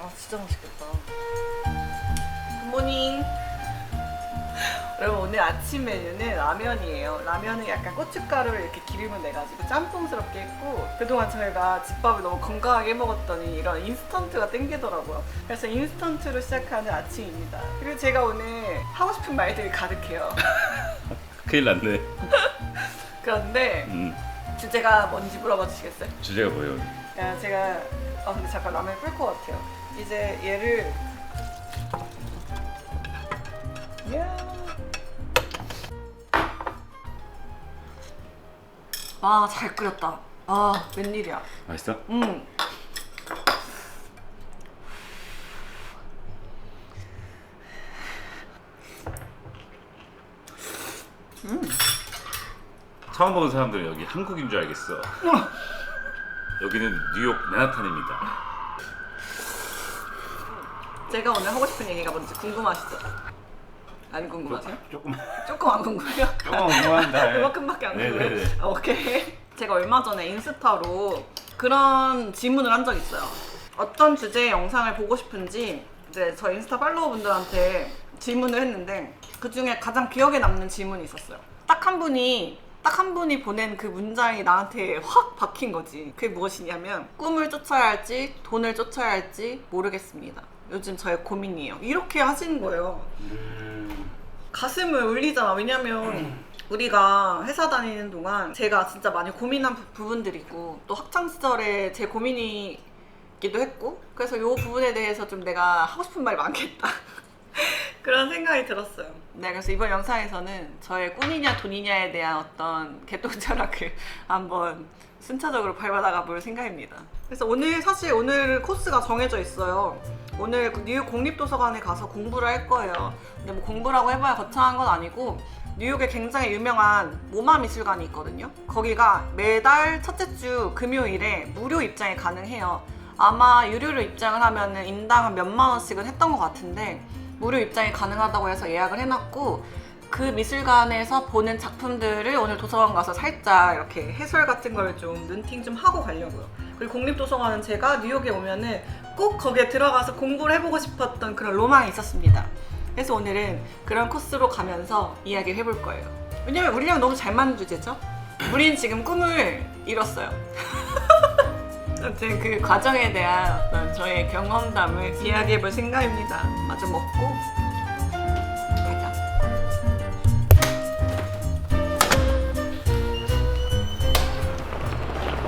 아 진짜 맛있겠다. 굿모닝. 여러분 오늘 아침 메뉴는 라면이에요. 라면은 약간 고춧가루를 이렇게 기름을 내가지고 짬뽕스럽게 했고, 그동안 저희가 집밥을 너무 건강하게 먹었더니 이런 인스턴트가 땡기더라고요. 그래서 인스턴트로 시작하는 아침입니다. 그리고 제가 오늘 하고 싶은 말들이 가득해요. 큰일 났네. 그런데 주제가 뭔지 물어봐 주시겠어요? 주제가 뭐예요? 야, 제가 근데 잠깐 라면 끓을 것 같아요. 이제 얘를 아, 잘 끓였다. 아, 웬일이야. 맛있어? 처음 보는 사람들은 여기 한국인 줄 알겠어. 여기는 뉴욕 맨하탄입니다. 제가 오늘 하고 싶은 얘기가 뭔지 궁금하시죠? 안 궁금하세요? 조금 조금 안 궁금해요? 궁금한데. 그만큼밖에 안 궁금해요? 네네네. 아, 오케이. 제가 얼마 전에 인스타로 그런 질문을 한 적 있어요. 어떤 주제의 영상을 보고 싶은지 이제 저 인스타 팔로워분들한테 질문을 했는데, 그 중에 가장 기억에 남는 질문이 있었어요. 딱 한 분이 보낸 그 문장이 나한테 확 박힌 거지. 그게 무엇이냐면, 꿈을 쫓아야 할지 돈을 쫓아야 할지 모르겠습니다. 요즘 저의 고민이에요. 이렇게 하시는 거예요. 가슴을 울리잖아. 왜냐면 우리가 회사 다니는 동안 제가 진짜 많이 고민한 부분들이 있고, 또 학창시절에 제 고민이기도 했고, 그래서 이 부분에 대해서 좀 내가 하고 싶은 말이 많겠다. 그런 생각이 들었어요. 네, 그래서 이번 영상에서는 저의 꿈이냐 돈이냐에 대한 어떤 개똥 철학을 한번 순차적으로 밟아나가 볼 생각입니다. 그래서 오늘 코스가 정해져 있어요. 오늘 뉴욕 공립도서관에 가서 공부를 할 거예요. 근데 뭐 공부라고 해봐야 거창한 건 아니고, 뉴욕에 굉장히 유명한 모마 미술관이 있거든요. 거기가 매달 첫째 주 금요일에 무료 입장이 가능해요. 아마 유료로 입장을 하면은 인당은 몇만 원씩은 했던 것 같은데, 무료 입장이 가능하다고 해서 예약을 해놨고, 그 미술관에서 보는 작품들을 오늘 도서관 가서 살짝 이렇게 해설 같은 걸 좀 눈팅 좀 하고 가려고요. 그리고 공립도서관은 제가 뉴욕에 오면은 꼭 거기에 들어가서 공부를 해보고 싶었던 그런 로망이 있었습니다. 그래서 오늘은 그런 코스로 가면서 이야기를 해볼 거예요. 왜냐면 우리랑 너무 잘 맞는 주제죠? 우린 지금 꿈을 이뤘어요. 아무튼 그 과정에 대한 어떤 저의 경험담을 이야기해볼 생각입니다. 마저 먹고 가자.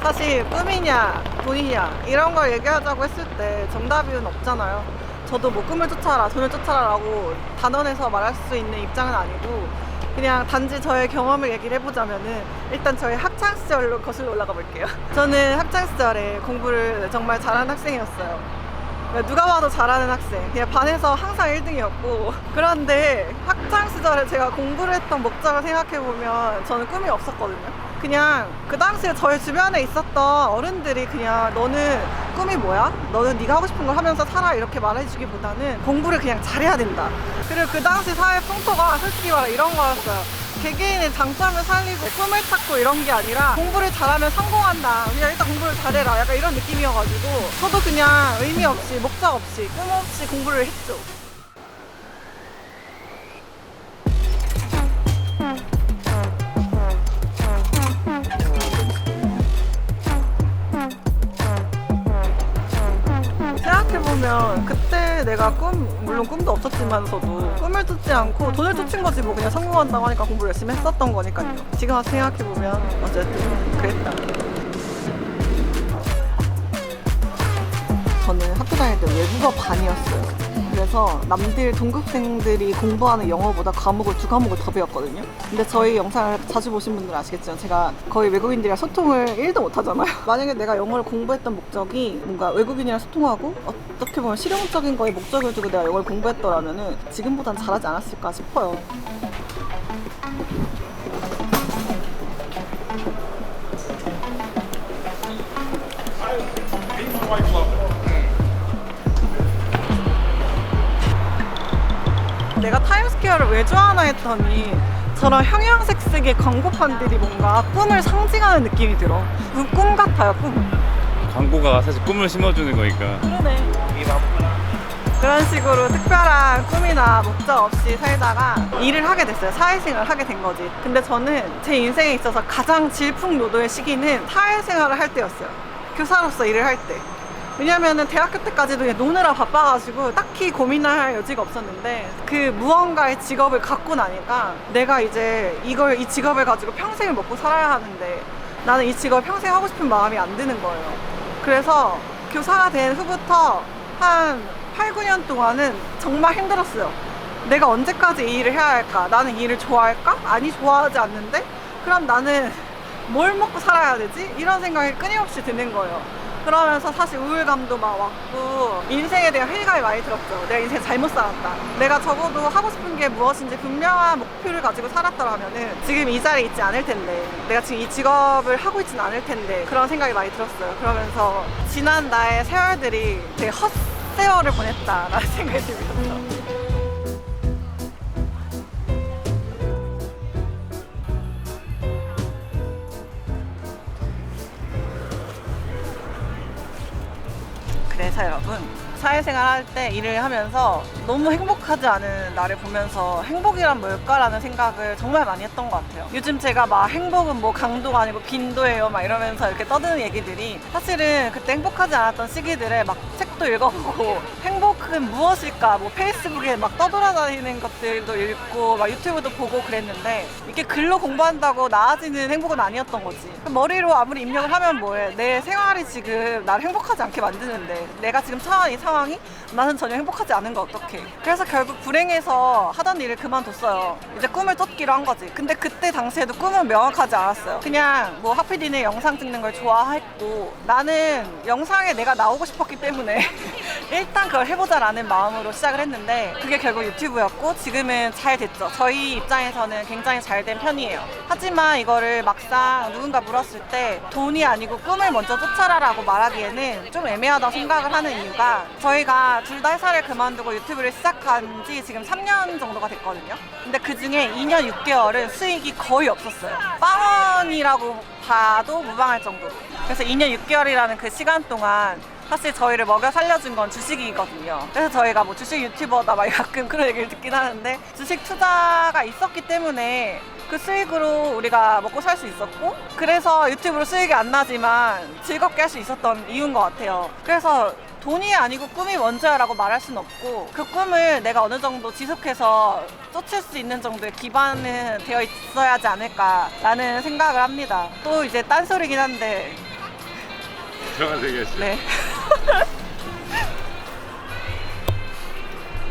사실 꿈이냐 돈이냐 이런 걸 얘기하자고 했을 때 정답은 없잖아요. 저도 뭐 꿈을 쫓아라 돈을 쫓아라 라고 단언해서 말할 수 있는 입장은 아니고, 그냥 단지 저의 경험을 얘기를 해보자면은, 일단 저의 학창시절로 거슬러 올라가 볼게요. 저는 학창시절에 공부를 정말 잘하는 학생이었어요. 누가 봐도 잘하는 학생, 그냥 반에서 항상 1등이었고, 그런데 학창시절에 제가 공부를 했던 목적을 생각해보면 저는 꿈이 없었거든요. 그냥 그 당시에 저희 주변에 있었던 어른들이 그냥 너는 꿈이 뭐야? 너는 네가 하고 싶은 걸 하면서 살아, 이렇게 말해주기보다는 공부를 그냥 잘해야 된다. 그리고 그 당시 사회 풍토가 솔직히 말해 이런 거였어요. 개개인의 장점을 살리고 꿈을 찾고 이런 게 아니라 공부를 잘하면 성공한다, 그냥 일단 공부를 잘해라, 약간 이런 느낌이어가지고 저도 그냥 의미 없이 목적 없이 꿈 없이 공부를 했죠. 생각해보면 그때 내가 물론 꿈도 없었지만서도 꿈을 쫓지 않고 돈을 쫓은 거지, 뭐 그냥 성공한다고 하니까 공부를 열심히 했었던 거니까요. 지금 와서 생각해보면 어쨌든 그랬다. 저는 학교 다닐 때 외국어 반이었어요. 그래서 남들 동급생들이 공부하는 영어보다 과목을 2과목을 더 배웠거든요. 근데 저희 영상을 자주 보신 분들은 아시겠지만 제가 거의 외국인들이랑 소통을 1도 못하잖아요. 만약에 내가 영어를 공부했던 목적이 뭔가 외국인이랑 소통하고 어떻게 보면 실용적인 거에 목적을 두고 내가 영어를 공부했더라면은 지금보단 잘하지 않았을까 싶어요. 내가 타임스퀘어를 왜 좋아하나 했더니 저런 형형색색의 광고판들이 뭔가 꿈을 상징하는 느낌이 들어. 꿈 같아요, 꿈. 광고가 사실 꿈을 심어주는 거니까. 그러네. 그런 식으로 특별한 꿈이나 목적 없이 살다가 일을 하게 됐어요. 사회생활을 하게 된 거지. 근데 저는 제 인생에 있어서 가장 질풍노도의 시기는 사회생활을 할 때였어요. 교사로서 일을 할 때. 왜냐면은 대학교 때까지도 그냥 노느라 바빠가지고 딱히 고민할 여지가 없었는데 그 무언가의 직업을 갖고 나니까 내가 이제 이 직업을 가지고 평생을 먹고 살아야 하는데 나는 이 직업을 평생 하고 싶은 마음이 안 드는 거예요. 그래서 교사가 된 후부터 한 8, 9년 동안은 정말 힘들었어요. 내가 언제까지 이 일을 해야 할까? 나는 이 일을 좋아할까? 아니, 좋아하지 않는데? 그럼 나는 뭘 먹고 살아야 되지? 이런 생각이 끊임없이 드는 거예요. 그러면서 사실 우울감도 막 왔고 인생에 대한 회의감이 많이 들었죠. 내가 인생 잘못 살았다. 내가 적어도 하고 싶은 게 무엇인지 분명한 목표를 가지고 살았더라면은 지금 이 자리에 있지 않을 텐데, 내가 지금 이 직업을 하고 있지는 않을 텐데, 그런 생각이 많이 들었어요. 그러면서 지난 나의 세월들이 되게 헛세월을 보냈다라는 생각이 들면서 그래서 여러분, 사회생활 할 때 일을 하면서 너무 행복하지 않은 나를 보면서 행복이란 뭘까라는 생각을 정말 많이 했던 것 같아요. 요즘 제가 막 행복은 뭐 강도가 아니고 빈도예요 막 이러면서 이렇게 떠드는 얘기들이 사실은 그때 행복하지 않았던 시기들에 막 책도 읽어보고 행복은 무엇일까 뭐 페이스북에 막 떠돌아다니는 것들도 읽고 막 유튜브도 보고 그랬는데 이게 글로 공부한다고 나아지는 행복은 아니었던 거지. 머리로 아무리 입력을 하면 뭐해. 내 생활이 지금 나를 행복하지 않게 만드는데 내가 지금 처한 이 상황이 나는 전혀 행복하지 않은 거 어떡해. 그래서 결국 불행해서 하던 일을 그만뒀어요. 이제 꿈을 쫓기로 한 거지. 근데 그때 당시에도 꿈은 명확하지 않았어요. 그냥 뭐 하피디는 영상 찍는 걸 좋아했고 나는 영상에 내가 나오고 싶었기 때문에 일단 그걸 해보자라는 마음으로 시작을 했는데 그게 결국 유튜브였고 지금은 잘 됐죠. 저희 입장에서는 굉장히 잘 된 편이에요. 하지만 이거를 막상 누군가 물었을 때 돈이 아니고 꿈을 먼저 쫓아라라고 말하기에는 좀 애매하다고 생각을 하는 이유가 저희가 둘 다 회사를 그만두고 유튜브를 시작한 지 지금 3년 정도가 됐거든요. 근데 그 중에 2년 6개월은 수익이 거의 없었어요. 빵원이라고 봐도 무방할 정도로. 그래서 2년 6개월이라는 그 시간 동안 사실 저희를 먹여 살려준 건 주식이거든요. 그래서 저희가 뭐 주식 유튜버다 막 가끔 그런 얘기를 듣긴 하는데 주식 투자가 있었기 때문에 그 수익으로 우리가 먹고 살 수 있었고 그래서 유튜브로 수익이 안 나지만 즐겁게 할 수 있었던 이유인 것 같아요. 그래서 돈이 아니고 꿈이 먼저야라고 말할 수는 없고 그 꿈을 내가 어느 정도 지속해서 쫓을 수 있는 정도의 기반은 되어 있어야 하지 않을까라는 생각을 합니다. 또 이제 딴소리긴 한데 들어가서 얘기하시죠. 네.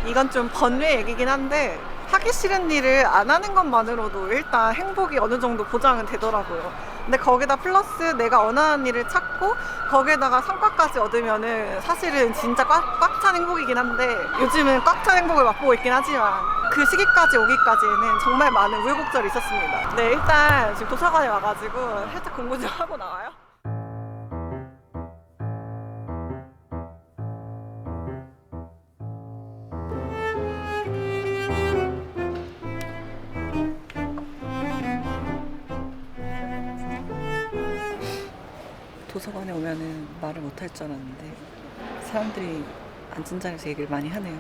이건 좀 번외 얘기긴 한데 하기 싫은 일을 안 하는 것만으로도 일단 행복이 어느 정도 보장은 되더라고요. 근데 거기다 플러스 내가 원하는 일을 찾고 거기에다가 성과까지 얻으면은 사실은 진짜 꽉 찬 행복이긴 한데 요즘은 꽉 찬 행복을 맛보고 있긴 하지만 그 시기까지 오기까지는 정말 많은 우여곡절이 있었습니다. 네, 일단 지금 도서관에 와가지고 살짝 공부 좀 하고 나와요. 도서관에 오면은 말을 못할 줄 알았는데 사람들이 앉은 자리에서 얘기를 많이 하네요.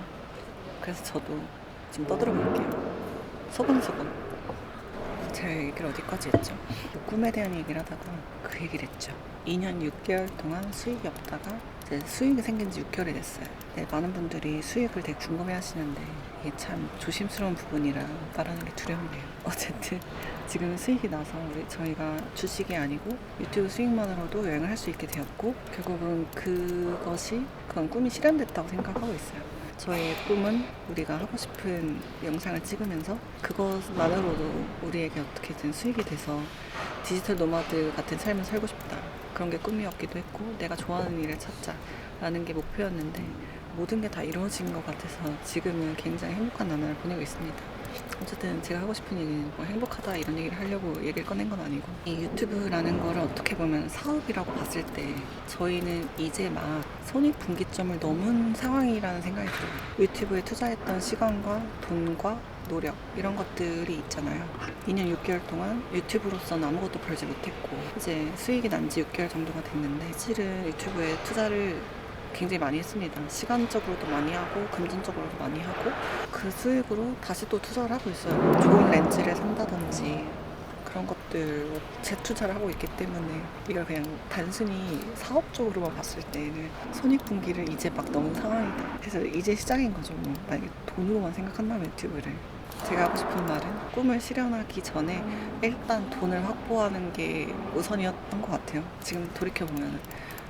그래서 저도 지금 떠들어 볼게요. 소곤소곤. 제가 얘기를 어디까지 했죠? 꿈에 대한 얘기를 하다가 그 얘기를 했죠. 2년 6개월 동안 수익이 없다가 이제 수익이 생긴 지 6개월이 됐어요. 네, 많은 분들이 수익을 되게 궁금해 하시는데 이게 참 조심스러운 부분이라 말하는 게 두렵네요. 어쨌든 지금 수익이 나서 저희가 주식이 아니고 유튜브 수익만으로도 여행을 할 수 있게 되었고 결국은 그건 꿈이 실현됐다고 생각하고 있어요. 저희의 꿈은 우리가 하고 싶은 영상을 찍으면서 그것만으로도 우리에게 어떻게든 수익이 돼서 디지털 노마드 같은 삶을 살고 싶다. 그런 게 꿈이었기도 했고 내가 좋아하는 일을 찾자라는 게 목표였는데 모든 게 다 이루어진 것 같아서 지금은 굉장히 행복한 나날을 보내고 있습니다. 어쨌든 제가 하고 싶은 얘기는 뭐 행복하다 이런 얘기를 하려고 얘기를 꺼낸 건 아니고 이 유튜브라는 거를 어떻게 보면 사업이라고 봤을 때 저희는 이제 막 손익분기점을 넘은 상황이라는 생각이 들어요. 유튜브에 투자했던 시간과 돈과 노력 이런 것들이 있잖아요. 2년 6개월 동안 유튜브로서는 아무것도 벌지 못했고 이제 수익이 난 지 6개월 정도가 됐는데 실은 유튜브에 투자를 굉장히 많이 했습니다. 시간적으로도 많이 하고 금전적으로도 많이 하고 그 수익으로 다시 또 투자를 하고 있어요. 좋은 렌즈를 산다든지 그런 것들 재투자를 하고 있기 때문에 이걸 그냥 단순히 사업적으로만 봤을 때는 손익분기를 이제 막 넣은 상황이다. 그래서 이제 시작인 거죠. 뭐 만약에 돈으로만 생각한다면 유튜브를. 제가 하고 싶은 말은 꿈을 실현하기 전에 일단 돈을 확보하는 게 우선이었던 것 같아요. 지금 돌이켜보면.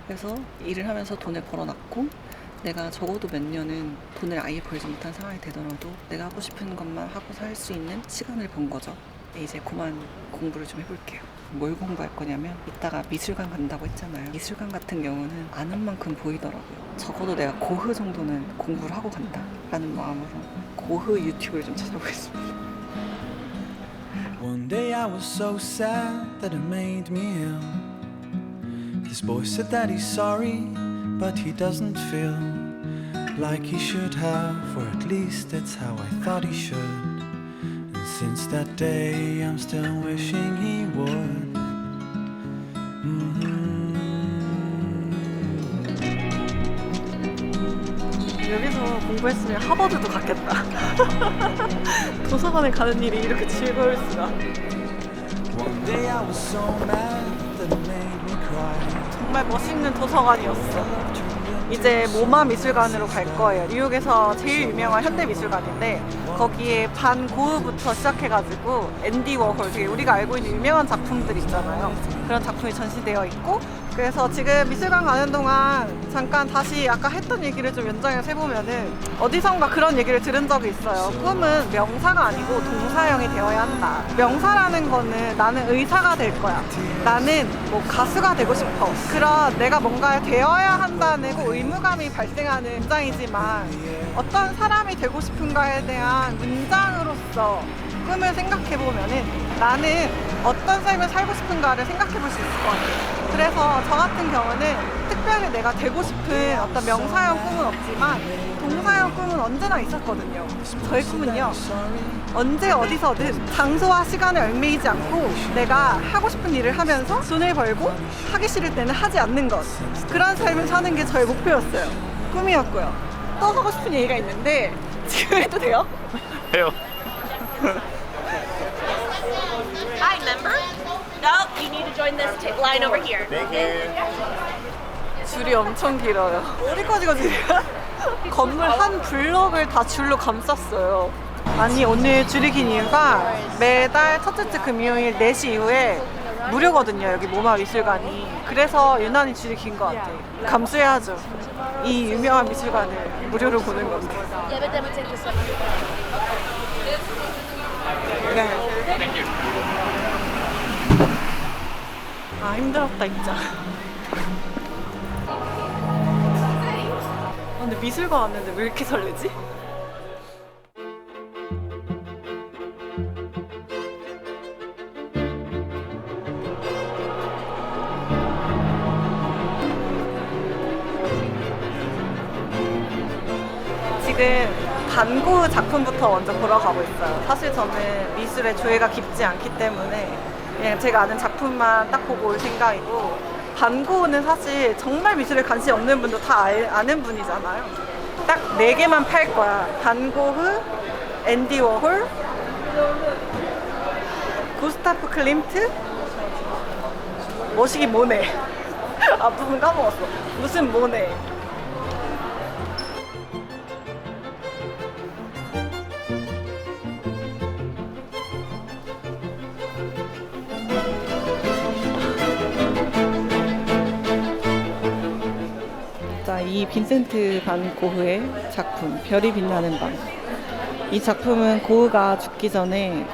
그래서 일을 하면서 돈을 벌어놨고 내가 적어도 몇 년은 돈을 아예 벌지 못한 상황이 되더라도 내가 하고 싶은 것만 하고 살 수 있는 시간을 번 거죠. 이제 그만 공부를 좀 해볼게요. 뭘 공부할 거냐면 이따가 미술관 간다고 했잖아요. 미술관 같은 경우는 아는 만큼 보이더라고요. 적어도 내가 고흐 정도는 공부를 하고 간다 라는 마음으로 고흐 유튜브를 좀 찾아보겠습니다. One day I was so sad that it made me ill. This boy said that he's sorry, but he doesn't feel like he should have, or at least that's how I thought he should. And since that day I'm still wishing he would. 여기서 공부했으면 하버드도 갔겠다. 도서관에 가는 일이 이렇게 즐거울 수가. One day I was so mad that it made me cry. 정말 멋있는 도서관이었어. 이제 모마 미술관으로 갈 거예요. 뉴욕에서 제일 유명한 현대 미술관인데 거기에 반 고흐부터 시작해가지고 앤디 워홀, 되게 우리가 알고 있는 유명한 작품들 있잖아요. 그런 작품이 전시되어 있고, 그래서 지금 미술관 가는 동안 잠깐 다시 아까 했던 얘기를 좀 연장해서 해보면은 어디선가 그런 얘기를 들은 적이 있어요. 꿈은 명사가 아니고 동사형이 되어야 한다. 명사라는 거는 나는 의사가 될 거야, 나는 뭐 가수가 되고 싶어, 그런 내가 뭔가에 되어야 한다는 의무감이 발생하는 문장이지만 어떤 사람이 되고 싶은가에 대한 문장으로서 꿈을 생각해보면은 나는 어떤 삶을 살고 싶은가를 생각해볼 수 있을 것 같아요. 그래서 저 같은 경우는 특별히 내가 되고 싶은 어떤 명사형 꿈은 없지만 동사형 꿈은 언제나 있었거든요. 저의 꿈은요, 언제 어디서든 장소와 시간을 얽매이지 않고 내가 하고 싶은 일을 하면서 돈을 벌고 하기 싫을 때는 하지 않는 것, 그런 삶을 사는 게 저의 목표였어요. 꿈이었고요. 또 하고 싶은 얘기가 있는데 지금 해도 돼요? 해요. Hi, member? No, you need to join this line over here. 줄이 엄청 길어요. 어디까지가 줄이야? 건물 한 블럭을 다 줄로 감쌌어요. 아니, 오늘 줄이 긴 이유가 매달 첫째 주 금요일 4시 이후에 무료거든요, 여기 모마 미술관이. 그래서 유난히 줄이 긴 것 같아요. 감수해야죠. 이 유명한 미술관을 무료로 보는 건데. Yeah, but then we take this one. 네. 아, 힘들었다 진짜. 근데 미술관 왔는데 왜 이렇게 설레지? 지금 반고 작품부터 먼저 보러 가고 있어요. 사실 저는 미술에 조예가 깊지 않기 때문에 그냥 제가 아는 작품만 딱 보고 올 생각이고, 반고는 사실 정말 미술에 관심 없는 분도 다 아는 분이잖아요. 딱 4개만 팔 거야. 반고흐, 앤디 워홀, 구스타프 클림트, 뭐시기 모네. 앞부분 까먹었어. 무슨 모네. 이 빈센트 반 고흐의 작품 별이 빛나는 밤. 이 작품은 고흐가 죽기 전에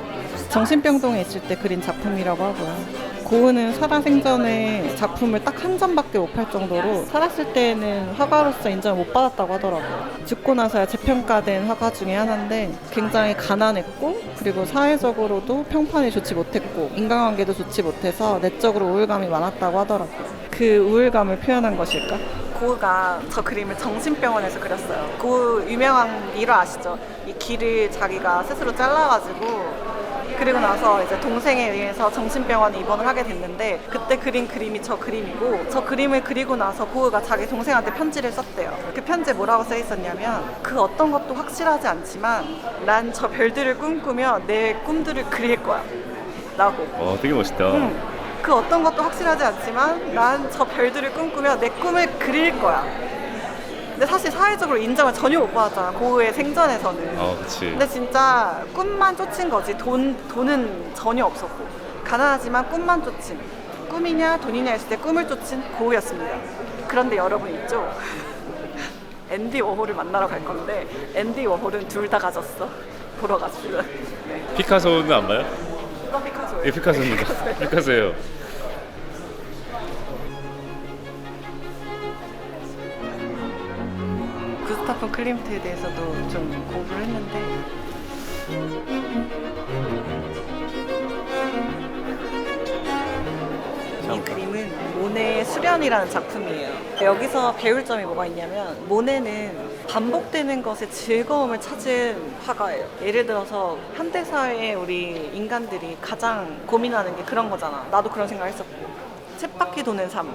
정신병동에 있을 때 그린 작품이라고 하고요. 고흐는 살아생전에 작품을 딱 한 점밖에 못 팔 정도로 살았을 때에는 화가로서 인정을 못 받았다고 하더라고요. 죽고 나서야 재평가된 화가 중에 하나인데 굉장히 가난했고, 그리고 사회적으로도 평판이 좋지 못했고 인간관계도 좋지 못해서 내적으로 우울감이 많았다고 하더라고요. 그 우울감을 표현한 것일까? 고흐가 저 그림을 정신병원에서 그렸어요. 고흐 유명한 일화 아시죠? 이 귀를 자기가 스스로 잘라가지고 그리고 나서 이제 동생에 의해서 정신병원에 입원을 하게 됐는데 그때 그린 그림이 저 그림이고 저 그림을 그리고 나서 고흐가 자기 동생한테 편지를 썼대요. 그 편지에 뭐라고 써 있었냐면 그 어떤 것도 확실하지 않지만 난 저 별들을 꿈꾸며 내 꿈들을 그릴 거야 라고. 되게 멋있다. 그 어떤 것도 확실하지 않지만 난 저 별들을 꿈꾸며 내 꿈을 그릴 거야. 근데 사실 사회적으로 인정을 전혀 못 받았잖아, 고흐의 생전에서는. 그치. 근데 진짜 꿈만 쫓은 거지. 돈은 전혀 없었고 가난하지만 꿈만 쫓은, 꿈이냐 돈이냐 했을 때 꿈을 쫓은 고흐였습니다. 그런데 여러분 있죠? 앤디 워홀을 만나러 갈 건데 앤디 워홀은 둘 다 가졌어. 보러 갔으면. 네. 피카소는 안 봐요? 이거 피카소예요. 예, 피카소입니다. 피카소예요. 구스타프 클림트에 대해서도 좀 공부를 했는데 이 그림은 모네의 수련이라는 작품이에요. 여기서 배울 점이 뭐가 있냐면 모네는 반복되는 것의 즐거움을 찾은 화가예요. 예를 들어서 현대사회의 우리 인간들이 가장 고민하는 게 그런 거잖아. 나도 그런 생각을 했었고, 쳇바퀴 도는 삶,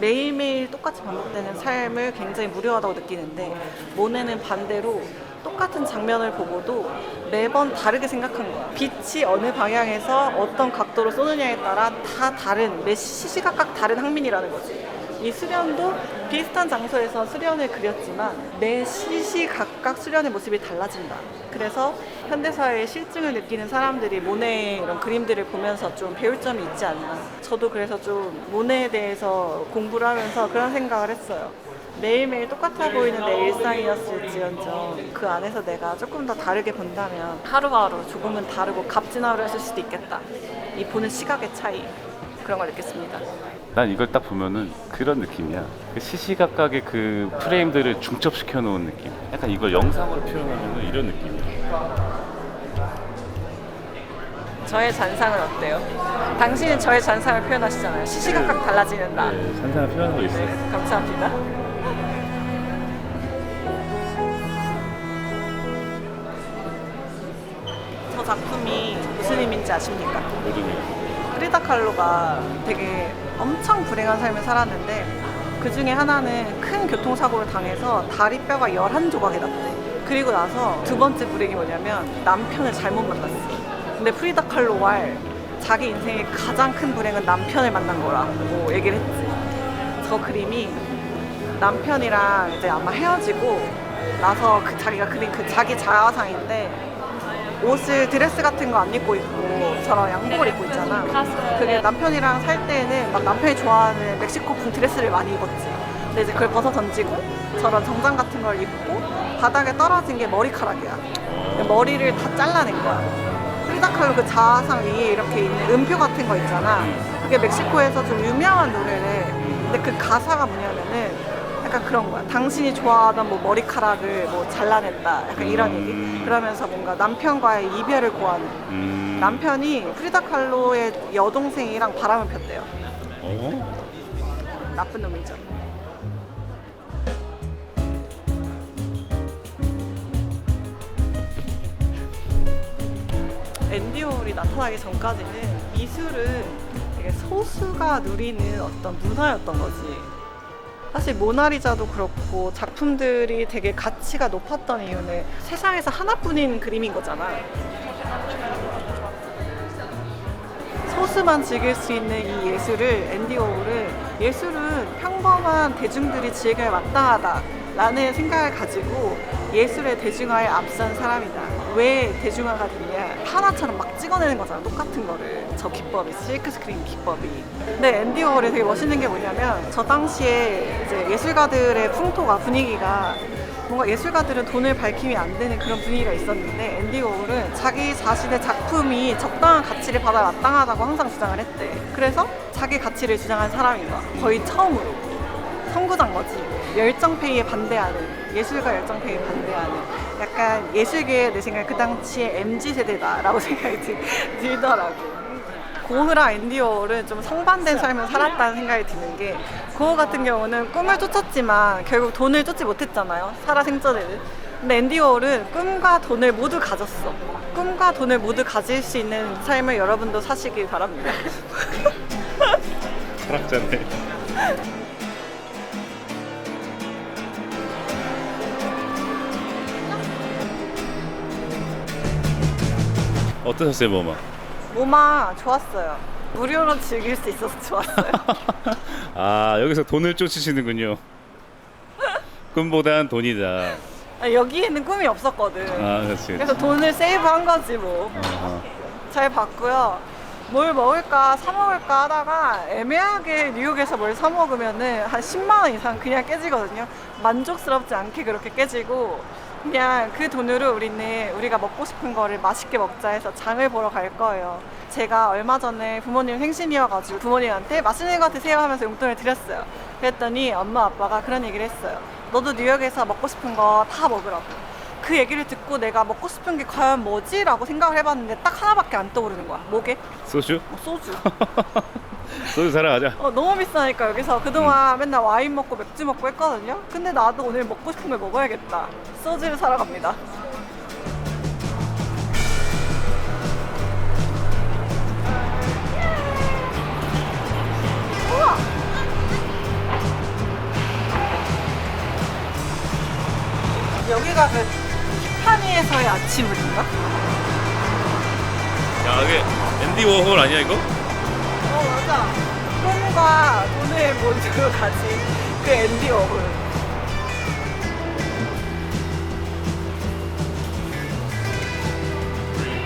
매일매일 똑같이 반복되는 삶을 굉장히 무료하다고 느끼는데 모네는 반대로 똑같은 장면을 보고도 매번 다르게 생각한 거야. 빛이 어느 방향에서 어떤 각도로 쏘느냐에 따라 다 다른, 매 시시각각 다른 항민이라는 거지. 이 수련도 비슷한 장소에서 수련을 그렸지만 매 시시각각 수련의 모습이 달라진다. 그래서 현대사회의 실증을 느끼는 사람들이 모네의 이런 그림들을 보면서 좀 배울 점이 있지 않나. 저도 그래서 좀 모네에 대해서 공부를 하면서 그런 생각을 했어요. 매일매일 똑같아 보이는 내 일상이었을지언정 그 안에서 내가 조금 더 다르게 본다면 하루하루 조금은 다르고 값진하루였을 수도 있겠다. 이 보는 시각의 차이, 그런 걸 느꼈습니다. 난 이걸 딱 보면은 그런 느낌이야. 그 시시각각의 그 프레임들을 중첩시켜 놓은 느낌. 약간 이걸 영상으로 표현하면 이런 느낌이야. 저의 잔상은 어때요? 당신은 저의 잔상을 표현하시잖아요. 시시각각 달라지는 나. 네, 상상을 표현하고 있어. 네, 감사합니다. 저 작품이 무슨 의미인지 아십니까? 모르겠네. 프리다 칼로가 되게 엄청 불행한 삶을 살았는데 그 중에 하나는 큰 교통사고를 당해서 다리뼈가 11조각이 났대. 그리고 나서 두 번째 불행이 뭐냐면 남편을 잘못 만났어. 근데 프리다 칼로 왈 자기 인생의 가장 큰 불행은 남편을 만난 거라고 얘기를 했지. 저 그림이 남편이랑 이제 아마 헤어지고 나서 그 자기가 그린 그 자기 자아상인데 옷을 드레스 같은 거 안 입고 있고 저런 양복을 입고 있잖아. 그게 남편이랑 살 때는 막 남편이 좋아하는 멕시코풍 드레스를 많이 입었지. 근데 이제 그걸 벗어 던지고 저런 정장 같은 걸 입고 바닥에 떨어진 게 머리카락이야. 머리를 다 잘라낸 거야. 프리다 칼로 그 자아상 위에 이렇게 있는 음표 같은 거 있잖아. 그게 멕시코에서 좀 유명한 노래래. 근데 그 가사가 뭐냐면은 약간 그런 거야. 당신이 좋아하던 뭐 머리카락을 뭐 잘라낸다. 약간 이런 얘기. 그러면서 뭔가 남편과의 이별을 고하는. 남편이 프리다 칼로의 여동생이랑 바람을 폈대요. 나쁜 놈이죠. 앤디 워홀이 나타나기 전까지는 미술은 되게 소수가 누리는 어떤 문화였던 거지. 사실 모나리자도 그렇고 작품들이 되게 가치가 높았던 이유는 세상에서 하나뿐인 그림인 거잖아. 소수만 즐길 수 있는 이 예술을, 앤디 워홀은 예술은 평범한 대중들이 즐겨야 마땅하다 라는 생각을 가지고 예술의 대중화에 앞선 사람이다. 왜 대중화가 됐냐? 하나처럼 막 찍어내는 거잖아, 똑같은 거를. 저 기법이, 실크 스크린 기법이. 근데 앤디 워홀이 되게 멋있는 게 뭐냐면 저 당시에 이제 예술가들의 풍토가, 분위기가 뭔가 예술가들은 돈을 밝히면 안 되는 그런 분위기가 있었는데 앤디 워홀은 자기 자신의 작품이 적당한 가치를 받아 마땅하다고 항상 주장을 했대. 그래서 자기 가치를 주장한 사람인 거야. 거의 처음으로. 선구자인 거지. 열정페이에 반대하는, 예술가 열정페이에 반대하는 약간 예술계의 내 생각에 그 당시에 MZ세대다라고 생각이 들더라고. 고흐랑 앤디 워홀은 좀 상반된 삶을 살았다는 생각이 드는 게, 고흐 같은 경우는 꿈을 쫓았지만 결국 돈을 쫓지 못했잖아요, 살아생전에는. 근데 앤디 워홀은 꿈과 돈을 모두 가졌어. 꿈과 돈을 모두 가질 수 있는 삶을 여러분도 사시길 바랍니다. 철학자네. 어떠셨어요, 뭐마? 모마 좋았어요. 무료로 즐길 수 있어서 좋았어요. 아, 여기서 돈을 쫓으시는군요. 꿈보단 돈이다. 여기에는 꿈이 없었거든. 아, 그렇지. 그래서 돈을 세이브한 거지 뭐. 잘 봤고요. 뭘 먹을까 사 먹을까 하다가 애매하게 뉴욕에서 뭘 사 먹으면은 한 10만 원 이상 그냥 깨지거든요. 만족스럽지 않게 그렇게 깨지고 그냥 그 돈으로 우리가 먹고 싶은 거를 맛있게 먹자 해서 장을 보러 갈 거예요. 제가 얼마 전에 부모님 생신이어가지고 부모님한테 맛있는 거 드세요 하면서 용돈을 드렸어요. 그랬더니 엄마 아빠가 그런 얘기를 했어요. 너도 뉴욕에서 먹고 싶은 거 다 먹으라고. 그 얘기를 듣고 내가 먹고 싶은 게 과연 뭐지? 라고 생각을 해봤는데 딱 하나밖에 안 떠오르는 거야. 뭐게? 소주? 소주. 소주 사러 가자. 너무 비싸니까 여기서 그동안 맨날 와인 먹고 맥주 먹고 했거든요. 근데 나도 오늘 먹고 싶은 걸 먹어야겠다. 소주를 사러 갑니다. 우와! 여기가 그 티파니에서의 아침을인가? 야, 이게 앤디 워홀 아니야, 이거? 맞아. 꿈과 돈을 모두 가진 그 앤디 워홀.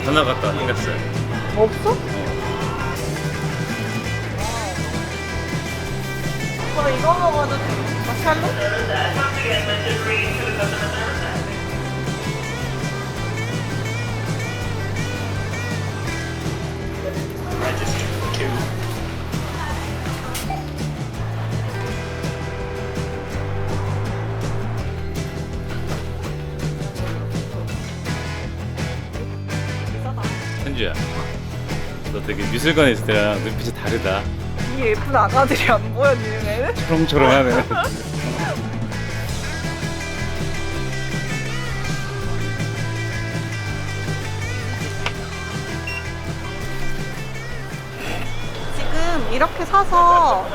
다 나갔다, 생겼어요. 없어? 이거 먹어도 돼? 마샬로? 현주야, 너 되게 미술관에 있을 때랑 눈빛이 다르다. 이 예쁜 아가들이 안 보여, 니네는? 초롱초롱하네. 지금 이렇게 사서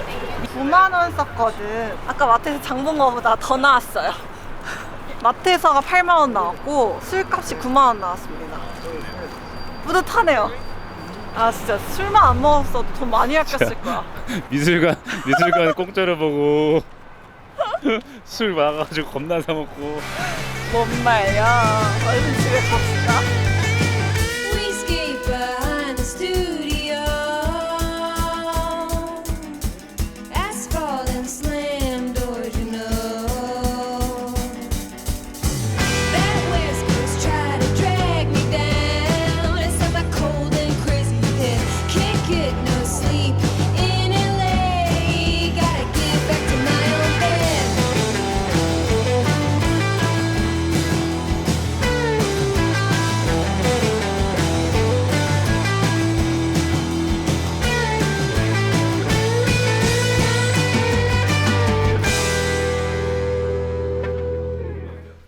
9만 원 썼거든. 아까 마트에서 장 본 거보다 더 나왔어요. 마트에서가 8만 원 나왔고 술값이 9만 원 나왔습니다. 뿌듯하네요. 아 진짜 술만 안 먹었어도 돈 많이 아꼈을 거야. 미술관 공짜로 보고 술 많아가지고 겁나 사 먹고. 뭔 말이야. 얼른 집에 갑시다. We skate behind the studio. Asphalt and slam doors, you know. That West Coast try to drag me down. It's like my cold and crazy head can't get no sleep in LA. Gotta get back to my own bed.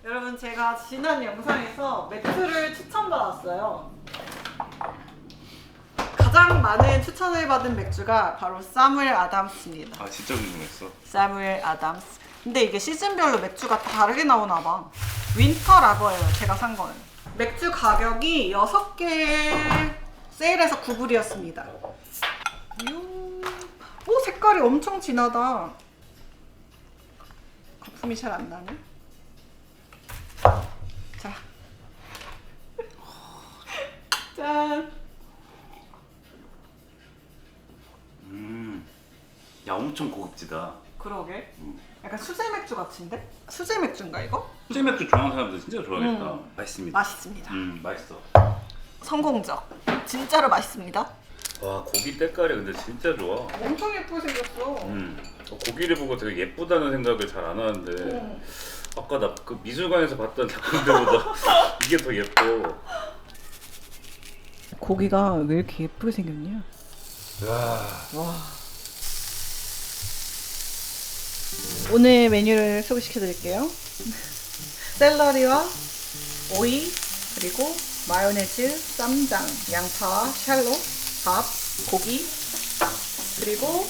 여러분 제가 지난 영상에서 맥주를 추천받았어요. 가장 많은 추천을 받은 맥주가 바로 사무엘 아담스입니다. 아, 진짜 궁금했어. 사무엘 아담스. 근데 이게 시즌별로 맥주가 다르게 나오나 봐. 윈터 라거예요, 제가 산 거는. 맥주 가격이 6개 세일해서 9불이었습니다. 오, 색깔이 엄청 진하다. 거품이 잘 안 나네. 자. 짠. 야, 엄청 고급지다. 그러게. 약간 수제 맥주 같은데? 수제 맥주인가 이거? 수제 맥주 좋아하는 사람들 진짜 좋아하겠다. 맛있습니다. 맛있습니다. 맛있어. 성공적. 진짜로 맛있습니다. 와, 고기 때깔이 근데 진짜 좋아. 엄청 예쁘게 생겼어. 고기를 보고 되게 예쁘다는 생각을 잘 안 하는데 아까 나 그 미술관에서 봤던 작품들보다 이게 더 예뻐. 고기가 왜 이렇게 예쁘게 생겼냐? 와. 오늘 메뉴를 소개시켜 드릴게요. 샐러리와 오이 그리고 마요네즈, 쌈장, 양파, 샬롯, 밥, 고기, 그리고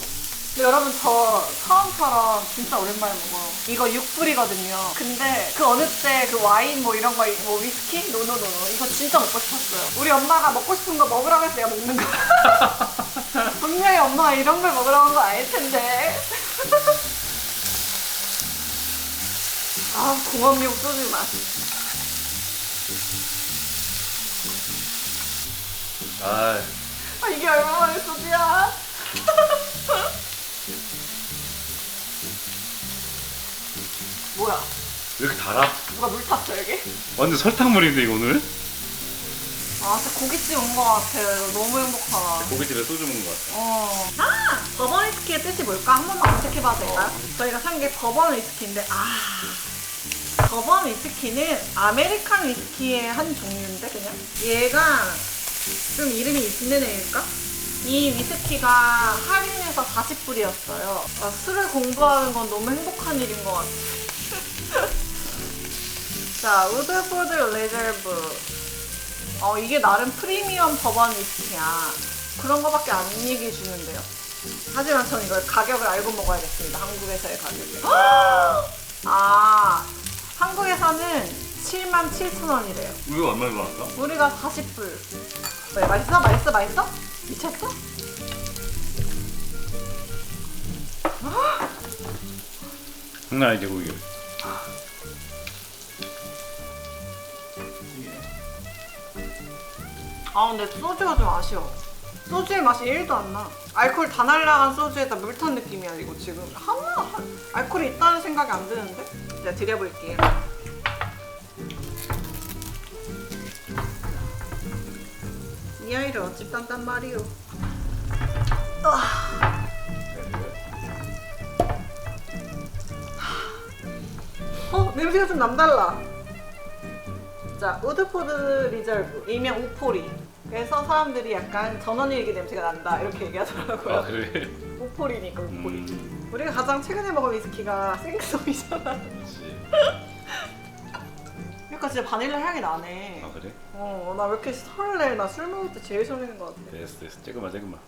근데 여러분 저 처음처럼 진짜 오랜만에 먹어요. 이거 6불이거든요. 근데 그 어느 때 그 와인 뭐 이런 거, 뭐 위스키? 노노노노. 이거 진짜 먹고 싶었어요. 우리 엄마가 먹고 싶은 거 먹으라고 해서 내가 먹는 거야. 분명히 엄마가 이런 걸 먹으라고 한 거 아닐 텐데. 아, 공원미국 소주 맛. 아, 이게 얼마만에 소주야? 뭐야? 왜 이렇게 달아? 누가 물 탔어 여기? 완전 설탕물인데 이거 오늘? 아 진짜 고깃집 온 거 같아. 너무 행복하다. 고깃집에 소주 먹는 것 같아. 버번 위스키의 뜻이 뭘까? 한 번만 검색해봐도 될까요? 저희가 산 게 버번 위스키인데 버번 위스키는 아메리칸 위스키의 한 종류인데 그냥? 얘가 좀 이름이 있는 애일까? 이 위스키가 할인해서 40불이었어요. 술을 공부하는 건 너무 행복한 일인 것 같아. 자, 우드포드 리저브. 이게 나름 프리미엄 버번 위스키야. 그런 거밖에 안 얘기해 주는데요. 하지만 전 이걸 가격을 알고 먹어야겠습니다. 한국에서의 가격을. 한국에서는 77,000원이래요. 우리가 얼마나 받았다? 우리가 40불. 왜 맛있어? 맛있어? 맛있어? 미쳤어? 장난 아니지 고기. 근데 소주가 좀 아쉬워. 소주의 맛이 1도 안 나. 알코올 다 날라간 소주에다 물 탄 느낌이야 이거 지금. 알코올이 있다는 생각이 안 드는데? 제가 드려볼게요. 이 아이를 어찌 딴단 말이오. 냄새가 좀 남달라. 자, 우드포드 리저브, 일명 우포리. 그래서 사람들이 약간 전원일기 냄새가 난다 이렇게 얘기하더라고요. 그래? 우포리니까 우포리. 우리가 가장 최근에 먹은 위스키가 생소이잖아. 그렇지. 그러니까 진짜 바닐라 향이 나네. 그래? 나 왜 이렇게 설레? 나 술 먹을 때 제일 설레는 것 같아. 됐어. 조금만.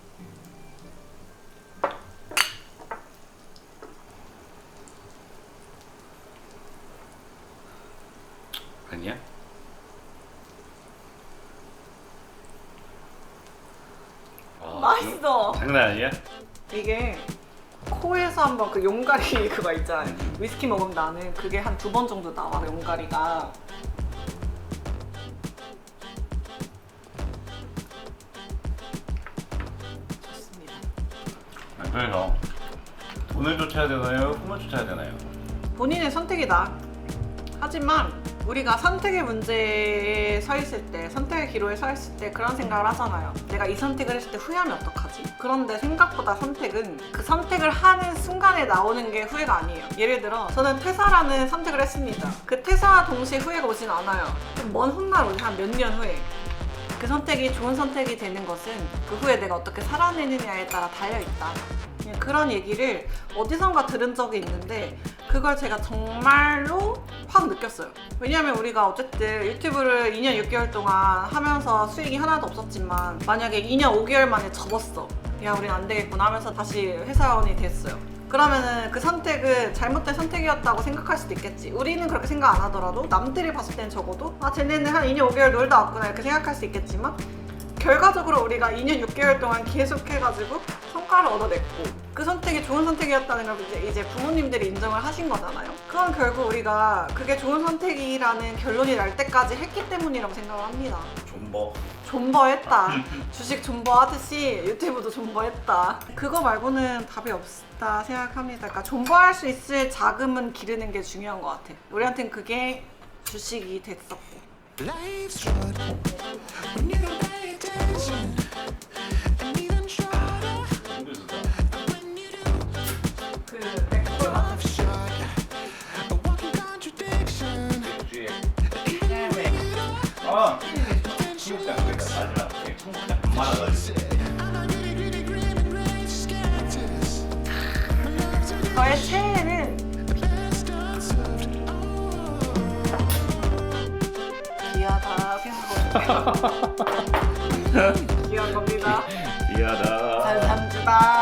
아니야? 맛있어. 장난 아니야? 이게 코에서 한번 그 용가리 그거 있잖아요. 위스키 먹으면 나는 그게 한 2번 정도 나와, 용가리가. 좋습니다. 그래서 돈을 쫓아야 되나요? 꿈을 쫓아야 되나요? 본인의 선택이다. 하지만 우리가 선택의 문제에 서 있을 때, 선택의 기로에 서 있을 때 그런 생각을 하잖아요. 내가 이 선택을 했을 때 후회하면 어떡하지? 그런데 생각보다 선택은 그 선택을 하는 순간에 나오는 게 후회가 아니에요. 예를 들어 저는 퇴사라는 선택을 했습니다. 그 퇴사와 동시에 후회가 오진 않아요. 좀 먼 훗날 오지, 한 몇 년 후에. 그 선택이 좋은 선택이 되는 것은 그 후에 내가 어떻게 살아내느냐에 따라 달려있다. 그냥 그런 얘기를 어디선가 들은 적이 있는데 그걸 제가 정말로 확 느꼈어요. 왜냐하면 우리가 어쨌든 유튜브를 2년 6개월 동안 하면서 수익이 하나도 없었지만 만약에 2년 5개월 만에 접었어. 야, 우린 안 되겠구나 하면서 다시 회사원이 됐어요. 그러면은 그 선택은 잘못된 선택이었다고 생각할 수도 있겠지. 우리는 그렇게 생각 안 하더라도 남들이 봤을 땐 적어도 쟤네는 한 2년 5개월 놀다 왔구나 이렇게 생각할 수 있겠지만 결과적으로 우리가 2년 6개월 동안 계속 해가지고 성과를 얻어냈고 그 선택이 좋은 선택이었다는 걸 이제 부모님들이 인정을 하신 거잖아요. 그건 결국 우리가 그게 좋은 선택이라는 결론이 날 때까지 했기 때문이라고 생각을 합니다. 존버했다. 주식 존버하듯이 유튜브도 존버했다. 그거 말고는 답이 없다 생각합니다. 그러니까 존버할 수 있을 자금은 기르는 게 중요한 것 같아. 우리한테는 그게 주식이 됐었고. Life's short when you don't pay attention, and even shorter when you do. 그 백골 Life's short, a walking contradiction. Even when you don't attention. I'm not gritty, grim and rage sketches. My love to 저의 최애는 the best unserved. 귀하다 생각하고 귀한 겁니다. 미안하다. 감사합니다.